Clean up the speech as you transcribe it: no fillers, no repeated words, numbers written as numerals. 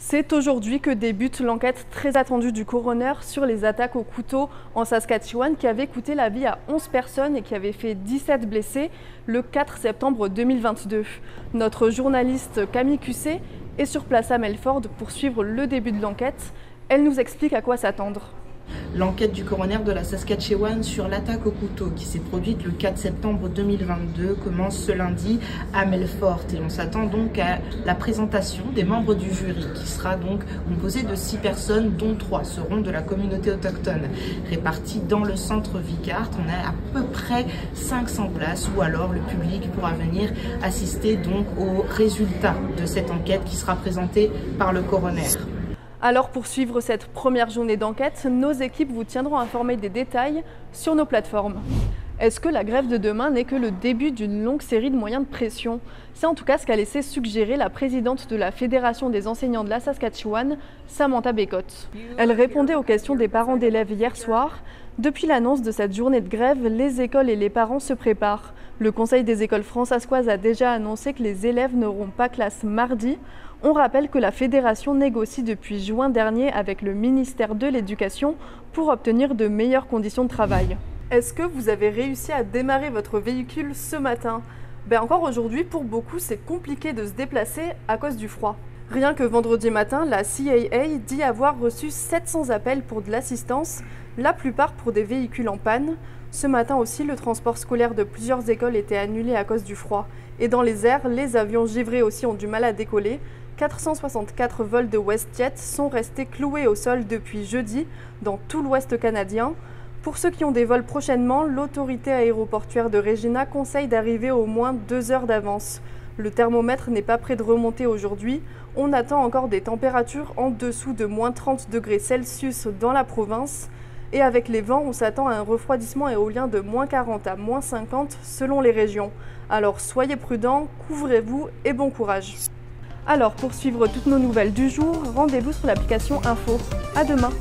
C'est aujourd'hui que débute l'enquête très attendue du coroner sur les attaques au couteau en Saskatchewan qui avaient coûté la vie à 11 personnes et qui avaient fait 17 blessés le 4 septembre 2022. Notre journaliste Camille Cusset est sur place à Melford pour suivre le début de l'enquête. Elle nous explique à quoi s'attendre. L'enquête du coroner de la Saskatchewan sur l'attaque au couteau qui s'est produite le 4 septembre 2022 commence ce lundi à Melford et on s'attend donc à la présentation des membres du jury qui sera donc composé de 6 personnes dont 3 seront de la communauté autochtone. Réparties dans le centre Vicart, on a à peu près 500 places où alors le public pourra venir assister donc aux résultats de cette enquête qui sera présentée par le coroner. Alors pour suivre cette première journée d'enquête, nos équipes vous tiendront informés des détails sur nos plateformes. Est-ce que la grève de demain n'est que le début d'une longue série de moyens de pression? C'est en tout cas ce qu'a laissé suggérer la présidente de la Fédération des enseignants de la Saskatchewan, Samantha Bécotte. Elle répondait aux questions des parents d'élèves hier soir. Depuis l'annonce de cette journée de grève, les écoles et les parents se préparent. Le Conseil des écoles fransaskoises a déjà annoncé que les élèves n'auront pas classe mardi. On rappelle que la fédération négocie depuis juin dernier avec le ministère de l'Éducation pour obtenir de meilleures conditions de travail. Est-ce que vous avez réussi à démarrer votre véhicule ce matin? Encore aujourd'hui, pour beaucoup, c'est compliqué de se déplacer à cause du froid. Rien que vendredi matin, la CAA dit avoir reçu 700 appels pour de l'assistance, la plupart pour des véhicules en panne. Ce matin aussi, le transport scolaire de plusieurs écoles était annulé à cause du froid. Et dans les airs, les avions givrés aussi ont du mal à décoller. 464 vols de WestJet sont restés cloués au sol depuis jeudi dans tout l'ouest canadien. Pour ceux qui ont des vols prochainement, l'autorité aéroportuaire de Regina conseille d'arriver au moins 2 heures d'avance. Le thermomètre n'est pas prêt de remonter aujourd'hui. On attend encore des températures en dessous de moins 30 degrés Celsius dans la province. Et avec les vents, on s'attend à un refroidissement éolien de moins 40 à moins 50 selon les régions. Alors soyez prudents, couvrez-vous et bon courage. Alors pour suivre toutes nos nouvelles du jour, rendez-vous sur l'application Info. À demain.